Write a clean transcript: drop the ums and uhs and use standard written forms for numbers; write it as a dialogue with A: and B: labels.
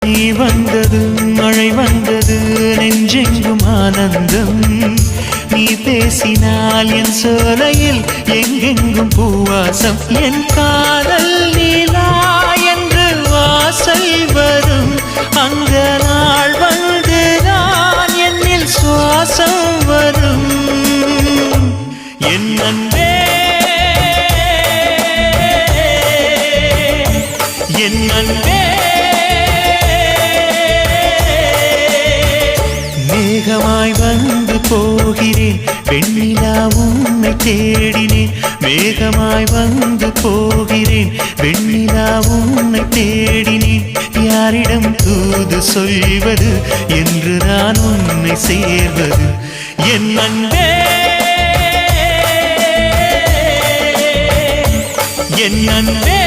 A: நீ வந்தது மழை வந்தது நெஞ்செங்கும் ஆனந்தம் நீ பேசினால் என் சோலையில் எங்கெங்கும் பூவாசம் என் காதல் நீலா என்று வாசல் வரும் அந்த நாள் வந்து நான் என்னில் சுவாசம் வரும் என் அன்பே என் அன்பே மேகமாய் வந்து போகிறேன் வெண்ணிலா உன்னை தேடினேன் மேகமாய் வந்து போகிறேன் வெண்ணிலா உன்னை தேடினேன் யாரிடம் தூது சொல்வது என்று நான் உன்னை சேர்வது என் அன்பே என் அன்பே